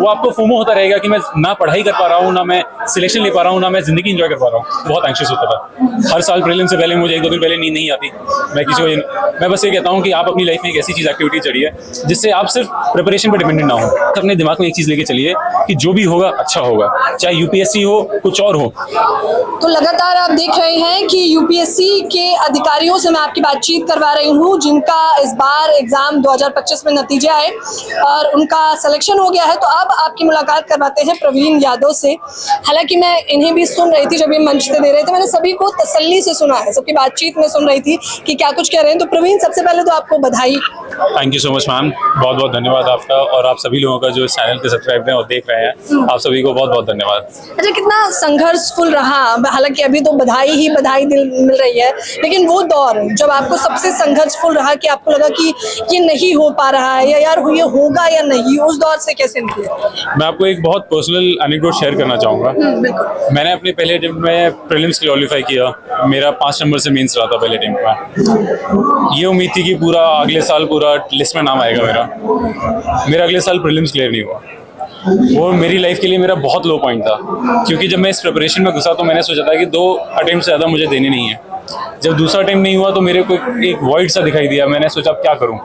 वो आपको फोमो होता रहेगा कि मैं ना पढ़ाई कर पा रहा हूँ, ना मैं सिलेक्शन ले पा रहा हूँ, ना मैं जिंदगी एंजॉय कर पा रहा हूँ। बहुत एंशियस होता था हर साल। प्रीलिम से पहले मुझे 1-2 दिन पहले नींद नहीं आती। मैं बस ये कहता हूँ कि आप अपनी लाइफ में एक ऐसी चीज एक्टिविटी चढ़िए जिससे आप सिर्फ प्रिपरेशन पर डिपेंडेंट ना हो। अपने दिमाग में एक चीज लेके चलिए कि जो भी होगा अच्छा होगा, चाहे यूपीएससी हो कुछ और हो। तो लगातार आप देख रहे हैं कि यूपीएससी के अधिकारियों से मैं आपकी बातचीत करवा रही हूँ, जिनका इस बार एग्जाम 2025 में नतीजे आए और उनका सिलेक्शन हो गया है। तो अब आपकी मुलाकात करवाते हैं प्रवीण यादव से। हालांकि मैं इन्हें भी सुन रही थी जब ये मंच पे दे रहे थे, मैंने सभी को तसल्ली से सुना है, सबकी बातचीत में सुन रही थी कि क्या कुछ कह रहे हैं। तो प्रवीण, सबसे पहले तो आपको बधाई। Thank you so much ma'am, बहुत बहुत धन्यवाद आपका और आप सभी लोगों का जो इस चैनल के सब्सक्राइब हैं और देख रहे हैं, आप सभी को बहुत बहुत धन्यवाद। अच्छा, कितना संघर्षफुल रहा? हालांकि अभी तो बधाई ही बधाई दिल मिल रही है, लेकिन वो दौर जब आपको सबसे संघर्षफुल रहा कि आपको लगा कि ये नहीं हो पा रहा है या यार ये होगा या नहीं, उस दौर से कैसे निकले? मैं आपको एक बहुत पर्सनल एनेक्डोट शेयर करना चाहूँगा। मैंने अपने पहले अटेम्प्ट में प्रीलिम्स क्वालीफाई किया। मेरा 5 नंबर से मेंस रहा था पहले अटेम्प्ट में। ये उम्मीद थी कि पूरा अगले साल पूरा लिस्ट में नाम आएगा मेरा अगले साल प्रीलिम्स क्लियर नहीं हुआ। वो मेरी लाइफ के लिए मेरा बहुत लो पॉइंट था, क्योंकि जब मैं इस प्रिपरेशन में घुसा तो मैंने सोचा था कि 2 अटेम्प्ट से ज़्यादा मुझे देने नहीं है। जब दूसरा अटेम्प्ट नहीं हुआ तो मेरे को एक वॉइड सा दिखाई दिया। मैंने सोचा अब क्या करूं,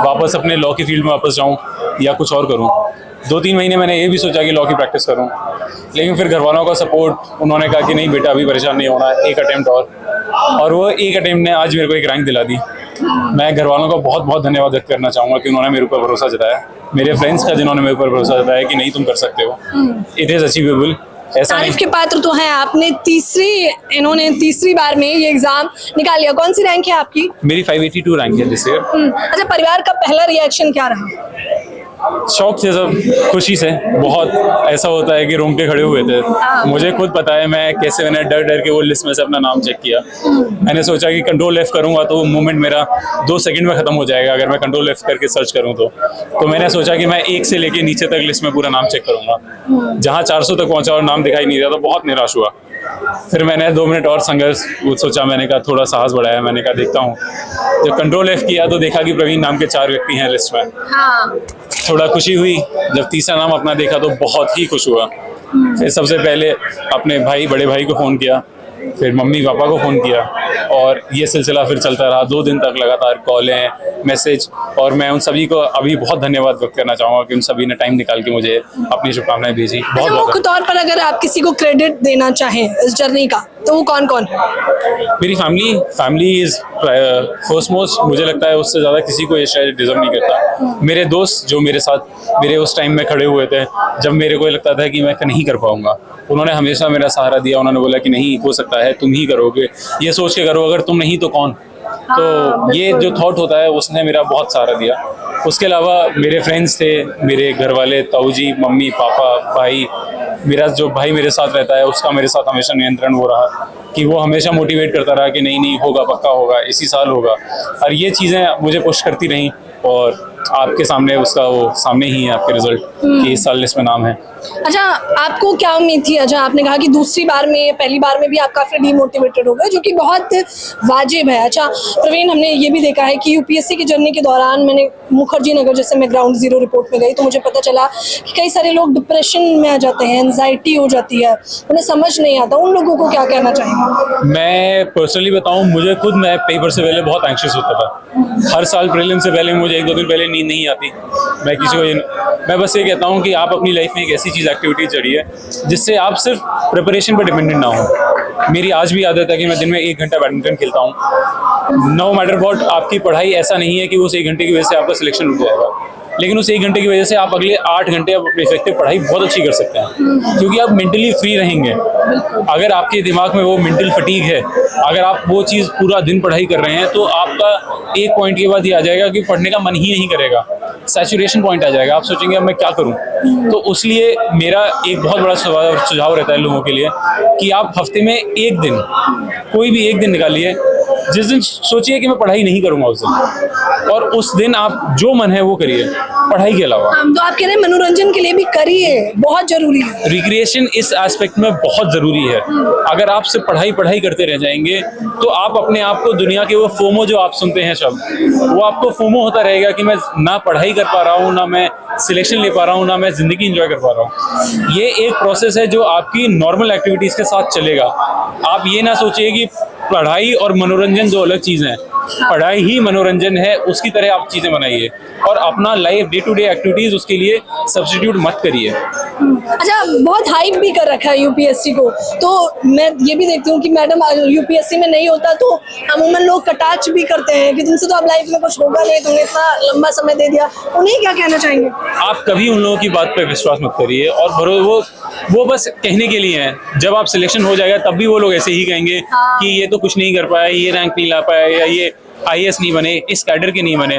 वापस अपने लॉ की फील्ड में वापस जाऊं या कुछ और करूं। 2-3 महीने मैंने ये भी सोचा कि लॉ की प्रैक्टिस करूं, लेकिन फिर घर वालों का सपोर्ट, उन्होंने कहा कि नहीं बेटा अभी परेशान नहीं होना, एक अटेम्प्ट और वो एक अटेम्प्ट ने आज मेरे को एक रैंक दिला दी। मैं घर वालों का बहुत बहुत धन्यवाद व्यक्त करना चाहूँगा कि उन्होंने मेरे ऊपर भरोसा जताया, मेरे फ्रेंड्स का जिन्होंने मेरे ऊपर भरोसा जताया कि नहीं तुम कर सकते हो, इट इज़ अचीवेबल। तारीफ के पात्र तो हैं। आपने इन्होंने तीसरी बार में ये एग्जाम निकाल लिया। कौन सी रैंक है आपकी? मेरी 582 रैंक है दिस ईयर। अच्छा, परिवार का पहला रिएक्शन क्या रहा? शौक से, सब खुशी से। बहुत ऐसा होता है कि रोंगटे खड़े हुए थे। मुझे खुद पता है मैं कैसे, मैंने डर डर के वो लिस्ट में से अपना नाम चेक किया। मैंने सोचा कि कंट्रोल F करूंगा तो वो मूवमेंट मेरा 2 सेकंड में खत्म हो जाएगा अगर मैं कंट्रोल F करके सर्च करूं तो मैंने सोचा कि मैं 1 से लेके नीचे तक लिस्ट में पूरा नाम चेक करूंगा। जहां 400 तक पहुंचा और नाम दिखाई नहीं दिया तो बहुत निराश हुआ। फिर मैंने 2 मिनट और संघर्ष सोचा, मैंने कहा थोड़ा साहस बढ़ाया, मैंने कहा देखता हूँ। जब कंट्रोल F किया तो देखा कि प्रवीण नाम के 4 व्यक्ति हैं लिस्ट में। थोड़ा खुशी हुई। जब तीसरा नाम अपना देखा तो बहुत ही खुश हुआ। फिर सबसे पहले अपने बड़े भाई को फ़ोन किया, फिर मम्मी पापा को फ़ोन किया और ये सिलसिला फिर चलता रहा। 2 दिन तक लगातार कॉलें, मैसेज, और मैं उन सभी को अभी बहुत धन्यवाद व्यक्त करना चाहूँगा कि उन सभी ने टाइम निकाल के मुझे अपनी शुभकामनाएं भेजी। बहुत मुख्य तौर पर अगर आप किसी को क्रेडिट देना चाहें इस जर्नी का तो वो कौन कौन है? मेरी फैमिली इज फर्स्ट मोस्ट। मुझे लगता है उससे ज़्यादा किसी को ये शायद डिजर्व नहीं करता। मेरे दोस्त जो मेरे साथ मेरे उस टाइम में खड़े हुए थे जब मेरे को लगता था कि मैं नहीं कर पाऊंगा, उन्होंने हमेशा मेरा सहारा दिया। उन्होंने बोला कि नहीं हो सकता है, तुम ही करोगे, ये सोच के करो, अगर तुम नहीं तो कौन। तो ये जो थॉट होता है उसने मेरा बहुत सहारा दिया। उसके अलावा मेरे फ्रेंड्स थे, मेरे घर वाले, ताऊ जी, मम्मी पापा, भाई। मेरा जो भाई मेरे साथ रहता है उसका मेरे साथ हमेशा नियंत्रण वो रहा कि वो हमेशा मोटिवेट करता रहा कि नहीं होगा, पक्का होगा, इसी साल होगा। और ये चीज़ें मुझे पुश करती रहीं और आपके सामने उसका वो सामने ही है आपके रिजल्ट कि इस साल लिस्ट में नाम है। अच्छा, आपको क्या उम्मीद थी? अच्छा, आपने कहा कि दूसरी बार में, पहली बार में भी आप काफी डिमोटिवेटेड हो गए, जो कि बहुत वाजिब है। अच्छा प्रवीण, हमने ये भी देखा है कि यूपीएससी की जर्नी के दौरान मैंने मुखर्जी नगर, जैसे मैं ग्राउंड जीरो रिपोर्ट में गई तो मुझे पता चला कि कई सारे लोग डिप्रेशन में आ जाते हैं, एंजाइटी हो जाती है, उन्हें समझ नहीं आता। उन लोगों को क्या कहना चाहेंगे? मैं पर्सनली बताऊं, मुझे खुद, मैं पेपर से पहले बहुत एंशियस होता था। हर साल प्रीलिम से पहले मुझे 1-2 दिन पहले नींद नहीं आती। मैं बस ये कहता हूँ कि आप अपनी लाइफ में एक ऐसी चीज़ एक्टिविटी चढ़िए जिससे आप सिर्फ प्रिपरेशन पर डिपेंडेंट ना हो। मेरी आज भी आदत है कि मैं दिन में 1 घंटा बैडमिंटन खेलता हूँ। नो मैटर व्हाट, आपकी पढ़ाई ऐसा नहीं है कि उस 1 घंटे की वजह से आपका सिलेक्शन रुक जाएगा, लेकिन उस 1 घंटे की वजह से आप अगले 8 घंटे अपनी इफेक्टिव पढ़ाई बहुत अच्छी कर सकते हैं, क्योंकि आप मेंटली फ्री रहेंगे। अगर आपके दिमाग में वो मेंटल फटीग है, अगर आप वो चीज़ पूरा दिन पढ़ाई कर रहे हैं तो आपका एक पॉइंट के बाद ये आ जाएगा कि पढ़ने का मन ही नहीं करेगा, सैचुरेशन पॉइंट आ जाएगा, आप सोचेंगे अब मैं क्या करूं। तो उसलिए मेरा एक बहुत बड़ा सुझाव रहता है लोगों के लिए कि आप हफ्ते में 1 दिन, कोई भी 1 दिन निकालिए जिस दिन सोचिए कि मैं पढ़ाई नहीं करूंगा उस दिन, और उस दिन आप जो मन है वो करिए पढ़ाई के अलावा। तो आप कह रहे हैं मनोरंजन के लिए भी करिए, बहुत जरूरी है। रिक्रिएशन इस एस्पेक्ट में बहुत जरूरी है। अगर आप सिर्फ पढ़ाई करते रह जाएंगे तो आप अपने आप को दुनिया के, वो फोमो जो आप सुनते हैं शब्द, वो आपको फोमो होता रहेगा कि मैं ना पढ़ाई कर पा रहा हूँ, ना मैं सिलेक्शन ले पा रहा हूँ, ना मैं ज़िंदगी एंजॉय कर पा रहा हूँ। ये एक प्रोसेस है जो आपकी नॉर्मल एक्टिविटीज़ के साथ चलेगा। आप ये ना सोचिए कि पढ़ाई और मनोरंजन दो अलग चीज़ें हैं। पढ़ाई ही मनोरंजन है, उसकी तरह आप चीज़ें बनाइए और अपना life day to day activities उसके लिए सब्स्टिट्यूट मत करिए। अच्छा, बहुत हाइप भी कर रखा है यूपीएससी को, तो मैं ये भी देखती हूँ कि मैडम यूपीएससी में नहीं होता तो अमूमन लोग कटाक्ष भी करते हैं कि तुमसे तो अब लाइफ में कुछ होगा नहीं, तुमने इतना लंबा समय दे दिया। उन्हें क्या कहना चाहेंगे? आप कभी उन लोगों की बात पर विश्वास मत करिए और वो बस कहने के लिए हैं। जब आप सिलेक्शन हो जाएगा तब भी वो लोग ऐसे ही कहेंगे कि ये तो कुछ नहीं कर पाया, ये रैंक नहीं ला पाया, या ये आईएएस नहीं बने, इस कैडर के नहीं बने।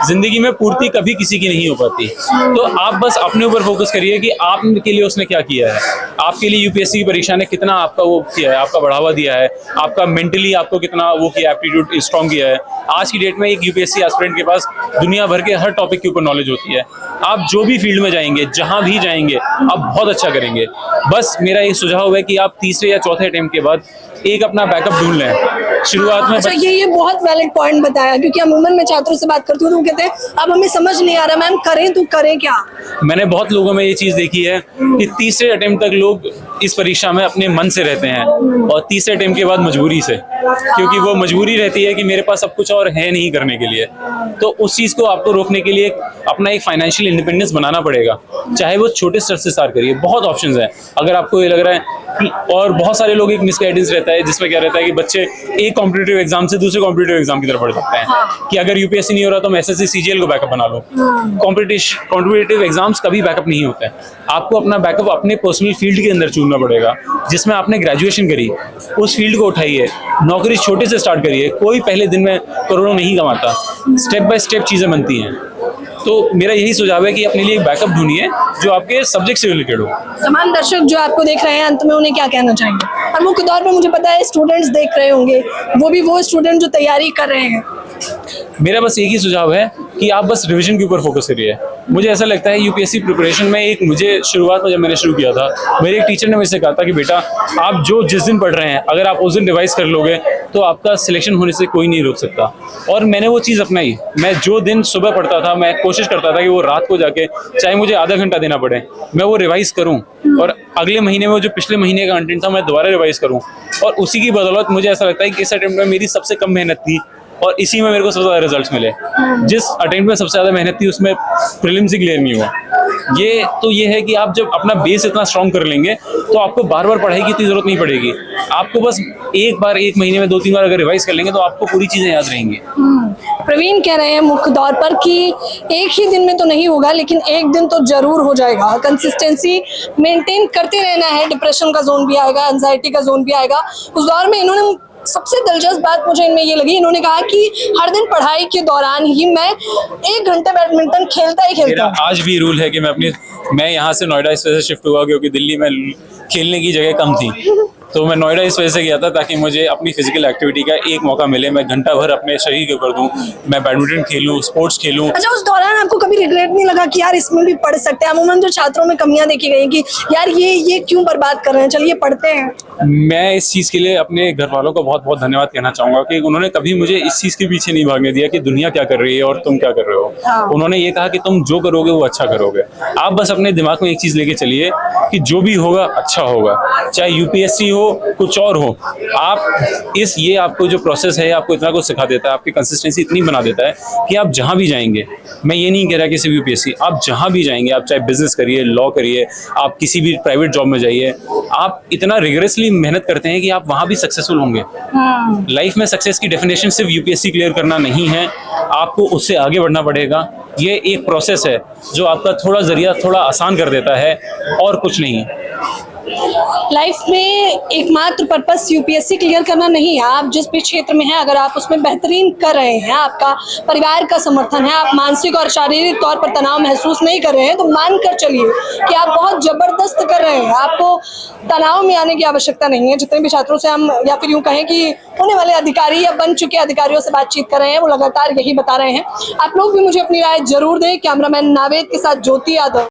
जिंदगी में पूर्ति कभी किसी की नहीं हो पाती। तो आप बस अपने ऊपर फोकस करिए कि आपके लिए उसने क्या किया है, आपके लिए यूपीएससी की परीक्षा ने कितना आपका वो किया है, आपका बढ़ावा दिया है, आपका मेंटली आपको कितना वो किया, एप्टीट्यूड स्ट्रॉन्ग किया है। आज की डेट में एक यूपीएससी एस्पिरेंट के पास दुनिया भर के हर टॉपिक के ऊपर नॉलेज होती है। आप जो भी फील्ड में जाएंगे, जहां भी जाएंगे, आप बहुत अच्छा करेंगे। बस मेरा ये सुझाव है कि आप तीसरे या चौथे अटेम्प्ट के बाद एक अपना बैकअप ढूंढ लें। शुरुआत में अच्छा, ये बहुत वैलिड पॉइंट बताया, क्योंकि अमूमन मैं छात्रों से बात करती हूँ तो वो कहते हैं अब हमें समझ नहीं आ रहा मैम, करें तो करें क्या। मैंने बहुत लोगों में ये चीज़ देखी है कि तीसरे अटेम्प्ट तक लोग इस परीक्षा में अपने मन से रहते हैं और तीसरे अटेम्प्ट के बाद मजबूरी से, क्योंकि वो मजबूरी रहती है कि मेरे पास अब कुछ और है नहीं करने के लिए। तो उस चीज़ को आपको रोकने के लिए अपना एक फाइनेंशियल इंडिपेंडेंस बनाना पड़ेगा। चाहे वो छोटे स्तर से स्टार्ट करिए, बहुत ऑप्शंस हैं। अगर आपको ये लग रहा है, और बहुत सारे लोग एक मिसगाइडेंस रहता है जिसमें क्या रहता है कि बच्चे एक कॉम्पिटिटिव एग्जाम से दूसरे कॉम्पिटिटिव एग्जाम की तरफ बढ़ सकते हैं कि अगर यूपीएससी नहीं हो रहा तो मैं एसएससी सीजीएल को बैकअप बना लूं। कॉम्पिटिटिव एग्जाम्स कभी बैकअप नहीं होते हैं। आपको अपना बैकअप अपने पर्सनल फील्ड के अंदर चुनना पड़ेगा। जिसमें आपने ग्रेजुएशन करी, उस फील्ड को उठाइए, नौकरी छोटे से स्टार्ट करिए। कोई पहले दिन में करोड़ों नहीं कमाता, स्टेप बाय स्टेप चीज़ें बनती हैं। तो मेरा यही सुझाव है कि अपने लिए एक बैकअप ढूंढिए जो आपके सब्जेक्ट से रिलेटेड हो। तमाम दर्शक जो आपको देख रहे हैं, अंत में उन्हें क्या कहना चाहेंगे? और मुख्य तौर पर मुझे पता है स्टूडेंट्स देख रहे होंगे, वो स्टूडेंट जो तैयारी कर रहे हैं। मेरा बस एक ही सुझाव है कि आप बस रिवीजन के ऊपर फोकस करिए। मुझे ऐसा लगता है यूपीएससी प्रिपरेशन में मुझे शुरुआत में जब मैंने शुरू किया था, मेरे एक टीचर ने मुझसे कहा था कि बेटा आप जिस दिन पढ़ रहे हैं, अगर आप उस दिन रिवाइज कर लोगे तो आपका सिलेक्शन होने से कोई नहीं रोक सकता। और मैंने वो चीज़ अपनाई। मैं जो दिन सुबह पढ़ता था, मैं कोशिश करता था कि वो रात को जाके, चाहे मुझे आधा घंटा देना पड़े, मैं वो रिवाइज करूं और अगले महीने में जो पिछले महीने का कंटेंट था मैं दोबारा रिवाइज करूं। और उसी की बदौलत मुझे ऐसा लगता है कि इस अटेम्प्ट में मेरी सबसे कम मेहनत थी और इसी में मेरे को सबसे ज़्यादा रिजल्ट्स मिले। जिस अटेम्प्ट में सबसे ज़्यादा मेहनत थी उसमें प्रीलिम्स ही क्लियर नहीं हुआ। ये है कि आप जब अपना बेस इतना स्ट्रॉन्ग कर लेंगे तो आपको बार बार पढ़ाई की इतनी जरूरत नहीं पड़ेगी। आपको बस एक महीने में 2-3 बार अगर रिवाइज कर लेंगे तो आपको पूरी चीज़ें याद रहेंगी। प्रवीण कह रहे हैं मुख्य तौर पर कि एक ही दिन में तो नहीं होगा, लेकिन एक दिन तो जरूर हो जाएगा। कंसिस्टेंसी मेंटेन करते रहना है। डिप्रेशन का जोन भी आएगा, एंजाइटी का जोन भी आएगा। उस दौर में इन्होंने सबसे दिलचस्प बात मुझे इनमें ये लगी, इन्होंने कहा कि हर दिन पढ़ाई के दौरान ही मैं 1 घंटे बैडमिंटन खेलता हूँ। आज भी रूल है कि मैं यहाँ से नोएडा इस वजह से शिफ्ट हुआ क्योंकि दिल्ली में खेलने की जगह कम थी, तो मैं नोएडा इस वजह से गया था ताकि मुझे अपनी फिजिकल एक्टिविटी का एक मौका मिले। मैं घंटा भर अपने शरीर के ऊपर दूं, मैं बैडमिंटन खेलूं, स्पोर्ट्स खेलूं। अच्छा, उस दौरान आपको कभी रिग्रेट नहीं लगा कि यार इसमें भी पढ़ सकते हैं? अमूमन जो छात्रों में कमियां देखी गई कि यार ये क्यों बर्बाद कर रहे हैं, चलिए पढ़ते हैं। मैं इस चीज़ के लिए अपने घर वालों को बहुत बहुत धन्यवाद कहना चाहूँगा कि उन्होंने कभी मुझे इस चीज़ के पीछे नहीं भागने दिया कि दुनिया क्या कर रही है और तुम क्या कर रहे हो। उन्होंने ये कहा कि तुम जो करोगे वो अच्छा करोगे। आप बस अपने दिमाग में एक चीज़ लेके चलिए कि जो भी होगा अच्छा होगा, चाहे यूपीएससी हो, कुछ और हो। ये आपको जो प्रोसेस है आपको इतना कुछ सिखा देता है, आपकी कंसिस्टेंसी इतनी बना देता है कि आप जहाँ भी जाएंगे, मैं ये नहीं कह रहा कि सिर्फ यूपीएससी, आप जहाँ भी जाएंगे, आप चाहे बिजनेस करिए, लॉ करिए, आप किसी भी प्राइवेट जॉब में जाइए, आप इतना रिगरसली मेहनत करते हैं कि आप वहाँ भी सक्सेसफुल होंगे। लाइफ में सक्सेस की डेफिनेशन सिर्फ यूपीएससी क्लियर करना नहीं है, आपको उससे आगे बढ़ना पड़ेगा। ये एक प्रोसेस है जो आपका थोड़ा जरिया थोड़ा आसान कर देता है और कुछ नहीं। लाइफ में एकमात्र पर्पस यूपीएससी क्लियर करना नहीं है। आप जिस भी क्षेत्र में हैं, अगर आप उसमें बेहतरीन कर रहे हैं, आपका परिवार का समर्थन है, आप मानसिक और शारीरिक तौर पर तनाव महसूस नहीं कर रहे हैं, तो मान कर चलिए कि आप बहुत जबरदस्त कर रहे हैं। आपको तनाव में आने की आवश्यकता नहीं है। जितने भी छात्रों से हम, या फिर यूँ कहें कि होने वाले अधिकारी या बन चुके अधिकारियों से बातचीत कर रहे हैं, वो लगातार यही बता रहे हैं। आप लोग भी मुझे अपनी राय जरूर दें। कैमरामैन नावेद के साथ ज्योति यादव।